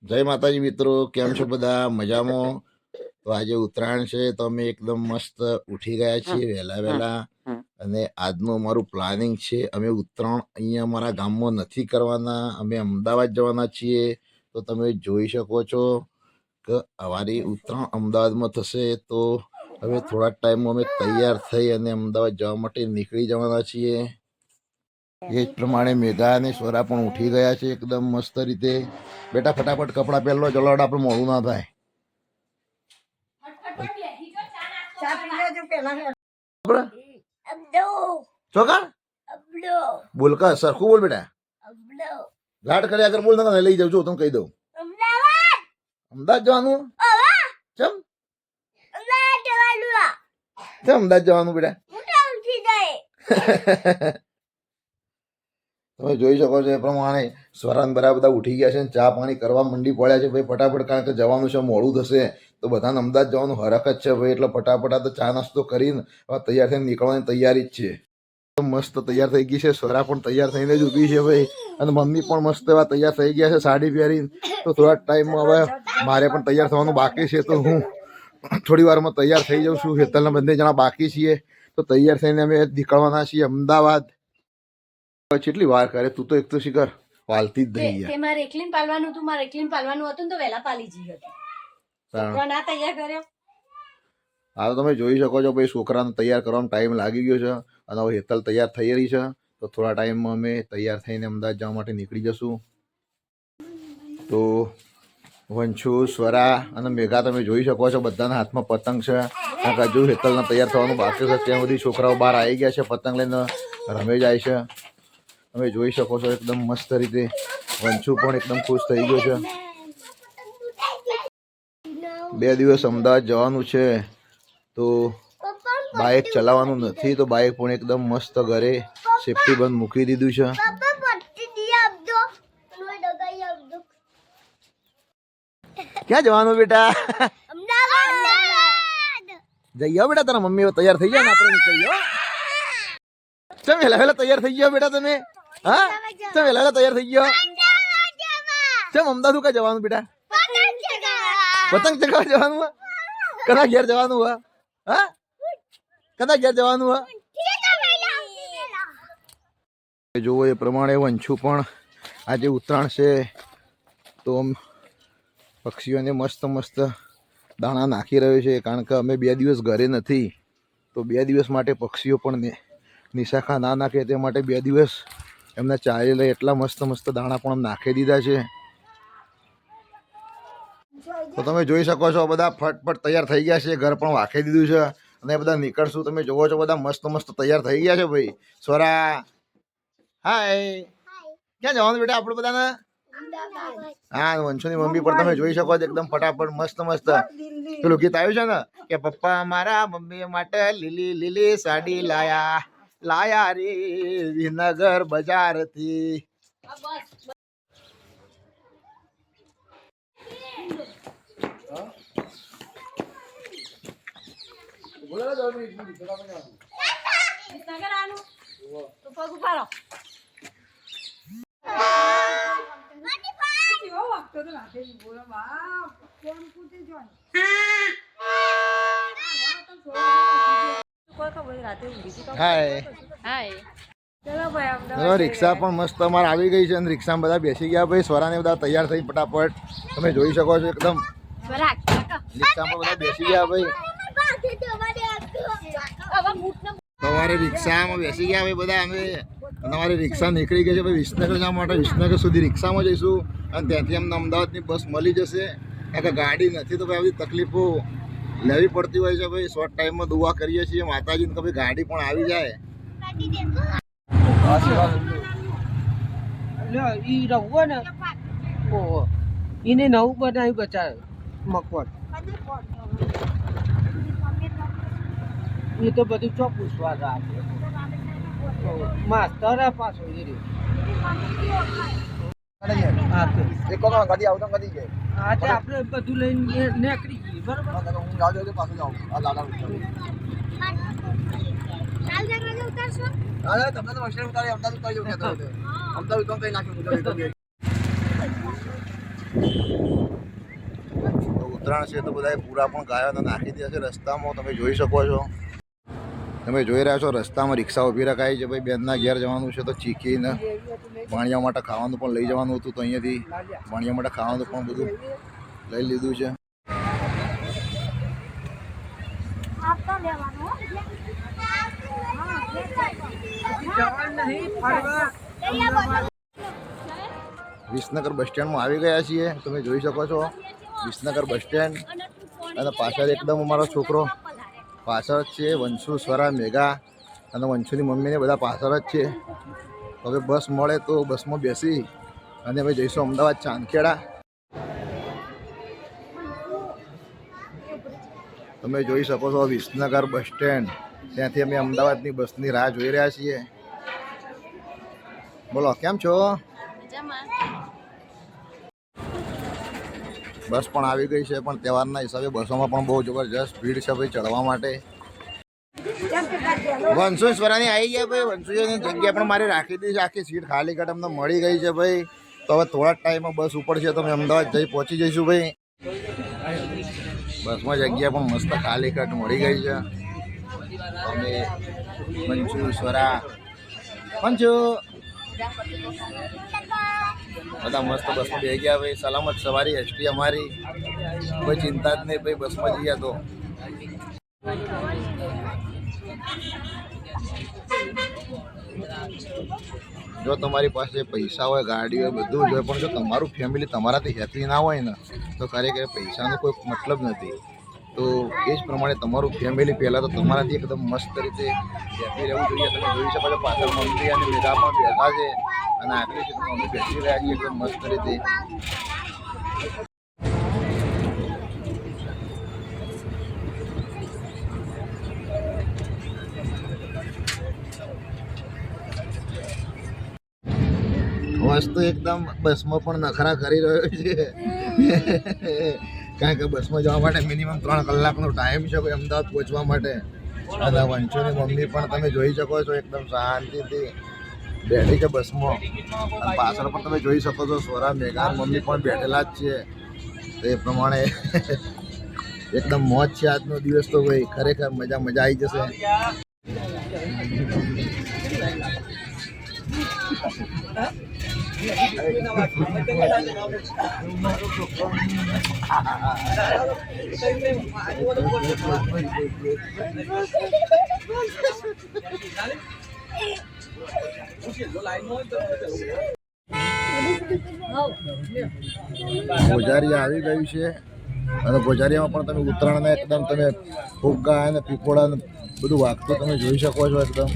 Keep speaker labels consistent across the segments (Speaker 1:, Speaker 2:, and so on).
Speaker 1: જય માતાજી મિત્રો, કેમ છો બધા? મજામાં? તો આજે ઉત્તરાયણ છે તો અમે એકદમ મસ્ત ઉઠી ગયા છીએ વહેલા વહેલા. અને આજનું અમારું પ્લાનિંગ છે, અમે ઉત્તરાયણ અહીંયા અમારા ગામમાં નથી કરવાના, અમે અમદાવાદ જવાના છીએ. તો તમે જોઈ શકો છો કે અમારી ઉત્તરાયણ અમદાવાદમાં થશે. તો હવે થોડા ટાઈમમાં અમે તૈયાર થઈ અને અમદાવાદ જવા માટે નીકળી જવાના છીએ. એ જ પ્રમાણે મેઘા અને સ્વરા પણ ઉઠી ગયા છે એકદમ મસ્ત રીતે. બેટા ફટાફટ કપડાં પહેરલો, ચલો આપણે મોડું ના થાય. ચોકર બોલ, કા સરખું બોલ બેટા. ઘાટ કર્યા કર, બોલ ને લઈ જાઉં છું, તમે કહી દઉં. અમદાવાદ જવાનું? ચમ અમદાવાદ જવાનું બેટા? તમે જોઈ શકો છો એ પ્રમાણે સ્વરાન બધા ઉઠી ગયા છે, ચા પાણી કરવા મંડી પડ્યા છે ભાઈ ફટાફટ, કારણ કે જવાનું છે, મોડું થશે. તો બધાને અમદાવાદ જવાનું હરખ જ છે ભાઈ, એટલે ફટાફટ આ તો ચા નાસ્તો કરીને હવે તૈયાર થઈને નીકળવાની તૈયારી જ છે. મસ્ત તૈયાર થઈ ગઈ છે, સ્વરા પણ તૈયાર થઈને જ ઊભી છે ભાઈ, અને મમ્મી પણ મસ્ત એવા તૈયાર થઈ ગયા છે સાડી પહેરીને. તો થોડા ટાઈમમાં હવે મારે પણ તૈયાર થવાનું બાકી છે, તો હું થોડી વારમાં તૈયાર થઈ જાઉં છું. હેતલના બંને જણા બાકી છીએ, તો તૈયાર થઈને અમે નીકળવાના છીએ અમદાવાદ. કેટલી વાર કરે તું, તો એક તો શિખર પાલતી જ નહીં યાર.
Speaker 2: મારે એકલીન પાલવાનું હતું, મારે એકલીન પાલવાનું હતું તો વહેલા પાલી જઈ હતી. છોકરા ના તૈયાર કર્યો.
Speaker 1: હા, તો તમે જોઈ શકો છો ભાઈ, છોકરાને તૈયાર કરવાનો ટાઈમ લાગી ગયો છે, અને હવે હેતલ તૈયાર થઈ રહી છે. તો થોડા ટાઈમમાં અમે તૈયાર થઈને અમદાવાદ જવા માટે નીકળી જશું. તો વંશુ, સ્વરા અને મેઘા તમે જોઈ શકો છો, બધાના હાથમાં પતંગ છે. કારણ કે હજુ હેતલને તૈયાર થવાનું બાકી છે, ત્યાં બધી છોકરાઓ બહાર આવી ગયા છે, પતંગ લઈને રમે જાય છે. તમે જોઈ શકો છો એકદમ મસ્ત રીતે. વંશુ પણ એકદમ ખુશ થઈ ગયો છે. 2 દિવસ અમદાવાદ જવાનું છે, તો બાઇક ચલાવવાનું નથી, તો બાઇક પણ એકદમ મસ્ત ઘરે સેફટી બંધ મૂકી દીધું છે. ક્યાં જવાનું બેટા? જઈ આવો બેટા, તારા મમ્મી તૈયાર થઈ જાય ને આપણે નીકળી જાઓ. ચમ વહેલા વહેલા તૈયાર થઈ ગયો બેટા તમે? હા, ચમ વહેલા વહેલા તૈયાર થઈ ગયો? ચમ અમદાવાદ ક્યાં જવાનું બેટા? પતંગ ચગાવવા જવાનું? કના ઘેર જવાનું? હા, કના ઘેર જવાનું? જોવો એ પ્રમાણે વંશુ પણ આજે ઉત્તરાયણ છે, તો પક્ષીઓને મસ્ત મસ્ત દાણા નાખી રહ્યો છે. કારણ કે અમે 2 દિવસ ઘરે નથી, તો 2 દિવસ માટે પક્ષીઓ પણ નિશાખા ના નાખે તે માટે 2 દિવસ એમને ચાલી લઈ એટલા મસ્ત મસ્ત દાણા પણ નાખી દીધા છે. તો તમે જોઈ શકો છો બધા ફટફટ તૈયાર થઈ ગયા છે, ઘર પણ વાખી દીધું છે, અને બધા નીકળશું. તમે જોવો છો બધા મસ્ત મસ્ત તૈયાર થઈ ગયા છે ભાઈ. સ્વરા, હાય. ક્યાં જવાનું બેટા આપણે બધાને? હા, વંશુની મમ્મી પણ તમે જોઈ શકો છો એકદમ ફટાફટ મસ્ત મસ્ત પેલું ગીત આવ્યું છે ને કે પપ્પા મારા મમ્મી માટે લીલી લીલી સાડી લાયા લાયા રે વિનગર બજાર થી. રિક્ષા પણ મસ્ત અમારે આવી ગઈ છે, અને રિક્ષામાં બધા બેસી ગયા ભાઈ. સ્વરાને બધા તૈયાર થઈ ફટાફટ તમે જોઈ શકો છો એકદમ રિક્ષામાં બધા બેસી ગયા ભાઈ. તમારે રિક્ષામાં બેસી ગયા ભાઈ બધા. અમે તમારી રિક્ષા નીકળી ગઈ છે ભાઈ વિસનગર જવા માટે. વિસનગર સુધી રિક્ષામાં જઈશું, અને ત્યાંથી અમને અમદાવાદની બસ મળી જશે. કારણ કે ગાડી નથી તો ભાઈ બધી તકલીફો લેવી પડતી હોય છે ભાઈ. શોર્ટ ટાઈમમાં દુઆ કરીએ છીએ માતાજીને કે ભાઈ ગાડી પણ આવી જાય.
Speaker 3: એને નવું બનાવ્યું બચાવે મકવાડ. એ તો બધું ચોખ્ખું સ્વાદ આપે માસ્તર પાછો આપણે બધું લઈને નીકળી ગઈ બરોબર.
Speaker 1: તો ઉત્તરાયણ છે તો બધાએ પૂરા પણ ગાયો નાખી દીધા છે રસ્તામાં. તમે જોઈ શકો છો. તમે જોઈ રહ્યા છો રસ્તામાં રિક્ષા ઊભી રખાઈ છે. ભાઈ બેનના ઘેર જવાનું છે તો ચીકીને ભાણિયા માટે ખાવાનું પણ લઈ જવાનું હતું, તો અહીંયાથી ભાણિયા માટે ખાવાનું પણ બધું લઈ લીધું છે.
Speaker 3: જવાનું નહીં ફરવા.
Speaker 1: વિસનગર બસ સ્ટેન્ડમાં આવી ગયા છીએ. તમે જોઈ શકો છો વિસનગર બસ સ્ટેન્ડ. અને પાછળ એકદમ અમારો છોકરો પાછળ જ છે. વંશુ, સ્વરા, મેઘા અને વંશુની મમ્મીને બધા પાછળ જ છે. હવે બસ મળે તો બસમાં બેસી અને હવે જઈશું અમદાવાદ ચાંદખેડા. તમે જોઈ શકો છો વિસનગર બસ સ્ટેન્ડ. ત્યાંથી અમે અમદાવાદની બસની રાહ જોઈ રહ્યા છીએ. બોલો કેમ છો? બસ પણ આવી ગઈ છે, પણ તહેવારના હિસાબે બસોમાં પણ બહુ જબરજસ્ત ભીડ છે ભાઈ ચડવા માટે. વંશુ સ્વરાની આવી ગયા ભાઈ. વંશુની જગ્યા પણ મારી રાખી દીધી છે. આખી સીટ ખાલી કટ અમને મળી ગઈ છે ભાઈ. તો હવે થોડા જ ટાઈમમાં બસ ઉપડશે તો અમે અમદાવાદ જઈ પહોંચી જઈશું ભાઈ. બસમાં જગ્યા પણ મસ્ત ખાલી કટ મળી ગઈ છે. અમે વંશુ, સ્વરા, વંશુ બધા મસ્ત બસમાં બેસી ગયા ભાઈ. સલામત સવારી એસટી અમારી, કોઈ ચિંતા જ નહીં ભાઈ. બસમાં જઈએ તો જો તમારી પાસે પૈસા હોય, ગાડી હોય, બધું જ હોય, પણ જો તમારું ફેમિલી તમારાથી હેપી ના હોય ને તો ખરેખર પૈસાનો કોઈ મતલબ નથી. તો એ જ પ્રમાણે તમારું ફેમિલી પહેલાં તો તમારાથી એકદમ મસ્ત રીતે હેપી રહેવું જોઈએ. તમે જોઈ શકો છો પાછળ મમ્મી અને મેઘા પણ બેઠા છે અને આગળ છે મમ્મી બેસી રહ્યા છે એકદમ મસ્ત રીતે. વસ્તુ એકદમ બસમાં પણ નખરા કરી રહ્યો છે. કારણ કે બસમાં જવા માટે મિનિમમ 3 કલાકનો ટાઈમ છે ભાઈ અમદાવાદ પહોંચવા માટે. અને વંશુની મમ્મી પણ તમે જોઈ શકો છો એકદમ શાંતિથી બેઠી છે બસમાં. અને પાછળ પણ તમે જોઈ શકો છો સ્વરા, મેઘા મમ્મી પણ બેઠેલા જ છે. તો એ પ્રમાણે એકદમ મોજ છે આજનો દિવસ તો ભાઈ. ખરેખર મજા આવી જશે. ભોજારી આવી ગયું છે અને ભોજારીમાં પણ તમે ઉત્તરાયણને એકદમ તમે ફુગ્ગા અને પીપોળા બધું વાગતું તમે જોઈ શકો છો એકદમ.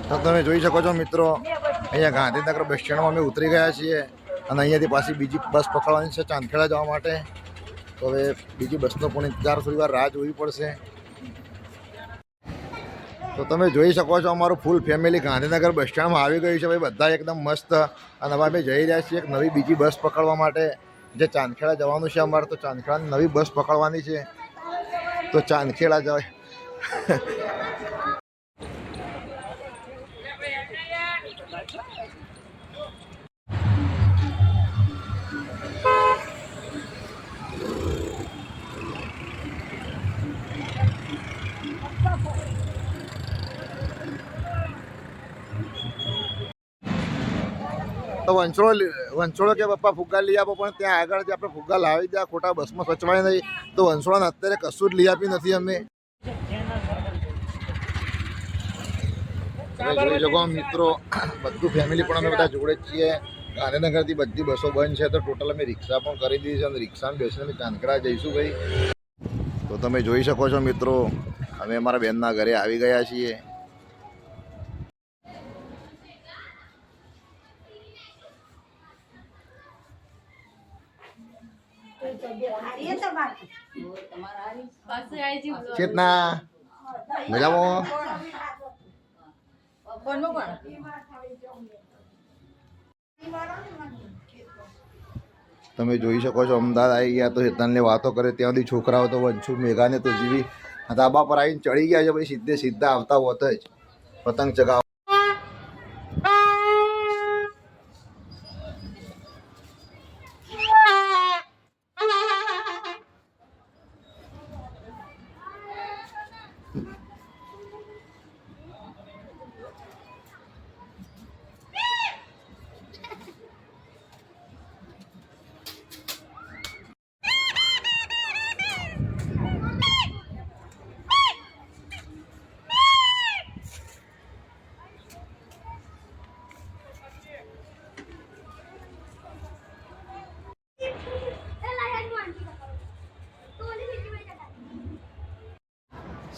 Speaker 1: તો તમે જોઈ શકો છો મિત્રો અહીંયા ગાંધીનગર બસ સ્ટેન્ડમાં અમે ઉતરી ગયા છીએ અને અહીંયાથી પાછી બીજી બસ પકડવાની છે ચાંદખેડા જવા માટે. તો હવે બીજી બસનો પણ ઇંતજાર થોડી વાર રાહ જોવી પડશે. તો તમે જોઈ શકો છો અમારું ફૂલ ફેમિલી ગાંધીનગર બસ સ્ટેન્ડમાં આવી ગયું છે ભાઈ. બધા એકદમ મસ્ત. અને હવે અમે જઈ રહ્યા છીએ એક નવી બીજી બસ પકડવા માટે જે ચાંદખેડા જવાનું છે અમારે. તો ચાંદખેડાની નવી બસ પકડવાની છે તો ચાંદખેડા જાય. તો વંશોળો કે પપ્પા ફુગ્ગા લઈ આપો, પણ ત્યાં આગળ જે આપણે ફુગ્ગા લાવી દે ખોટા બસમાં સચવાય નહીં. તો વંશોળાને અત્યારે કશું જ લઈ આપી નથી અમે. તમે જોઈ શકો મિત્રો બધું ફેમિલી પણ અમે બધા જોડે જ છીએ. ગાંધીનગરથી બધી બસો બંધ છે તો ટોટલ અમે રિક્ષા પણ કરી દીધી છે અને રિક્ષામાં બેસીને અમે ચાંદખેડા જઈશું ભાઈ. તો તમે જોઈ શકો છો મિત્રો અમે અમારા બેનના ઘરે આવી ગયા છીએ. ચેતના મજામાં?
Speaker 2: ફોનમાં કોણ?
Speaker 1: તમે જોઈ શકો છો અમદાવાદ આવી ગયા તો હેતનને વાતો કરે ત્યાં સુધી છોકરાઓ તો વંશુ મેઘાને તો જીવી ધાબા પર આવીને ચડી ગયા છે પછી સીધા આવતા હોત જ પતંગ ચગાવ.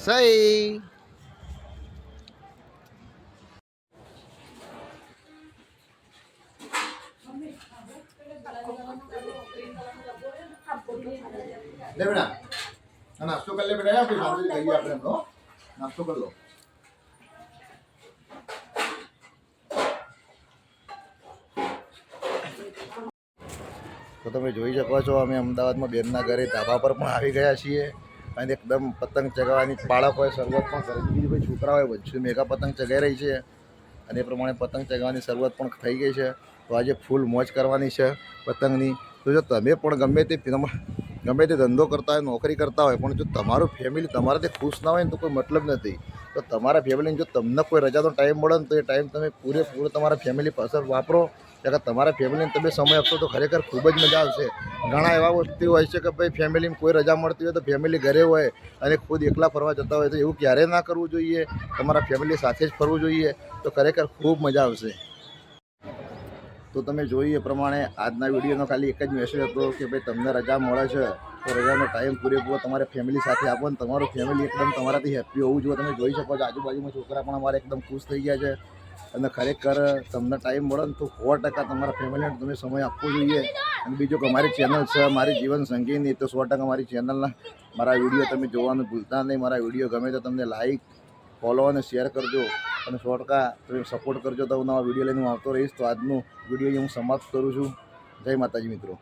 Speaker 1: સહી લે બેટા નાસ્તો કરી લે બેટા આપણે શાંતિથી ખાઈએ આપણે એમનો નાસ્તો કરી લો. તો તમે જોઈ શકો છો અમે અમદાવાદમાં બેનના ઘરે ધાબા પર પણ આવી ગયા છીએ અને એકદમ પતંગ ચગાવવાની બાળકોએ શરૂઆત પણ કરી દીધી. ભાઈ છોકરાઓએ વચ્ચે મેગા પતંગ ચગાવી રહી છે અને એ પ્રમાણે પતંગ ચગાવવાની શરૂઆત પણ થઈ ગઈ છે. તો આજે ફૂલ મોજ કરવાની છે પતંગની. તો જો તમે પણ ગમે તે ધંધો કરતા હોય નોકરી કરતા હોય પણ જો તમારું ફેમિલી તમારાથી ખુશ ના હોય ને તો કોઈ મતલબ નથી. તો તમારા ફેમિલીને જો તમને કોઈ રજાનો ટાઈમ મળે ને તો એ ટાઈમ તમે પૂરેપૂરો તમારા ફેમિલી પાછળ વાપરો. કારણ તમારા ફેમિલીને તમે સમય આપશો તો ખરેખર ખૂબ જ મજા આવશે. ઘણા એવા વ્યક્તિ હોય છે કે ભાઈ ફેમિલીમાં કોઈ રજા મળતી હોય તો ફેમિલી ઘરે હોય અને ખુદ એકલા ફરવા જતા હોય તો એવું ક્યારેય ના કરવું જોઈએ. તમારા ફેમિલી સાથે જ ફરવું જોઈએ તો ખરેખર ખૂબ મજા આવશે. તો તમે જોઈ એ પ્રમાણે આજના વિડીયોનો ખાલી એક જ મેસેજ હતો કે ભાઈ તમને રજા મળે છે તો રજાનો ટાઈમ પૂરેપૂરો તમારે ફેમિલી સાથે આપો ને તમારું ફેમિલી એકદમ તમારાથી હેપ્પી હોવું જોઈએ. તમે જોઈ શકો છો આજુબાજુમાં છોકરા પણ અમારે એકદમ ખુશ થઈ ગયા છે અને ખરેખર તમને ટાઈમ મળે ને તો 100% તમારા ફેમિલીને તમે સમય આપવો જોઈએ. અને બીજું કે અમારી ચેનલ છે મારી જીવન સંગીની તો 100% મારી ચેનલના મારા વિડીયો તમે જોવાનું ભૂલતા નહીં. મારા વિડીયો ગમે તો તમને લાઈક ફોલો અને શેર કરજો અને 100% તમે સપોર્ટ કરજો. તો નવા વિડીયો લઈને હું આવતો રહીશ. તો આજનું વિડીયો હું સમાપ્ત કરું છું. જય માતાજી મિત્રો.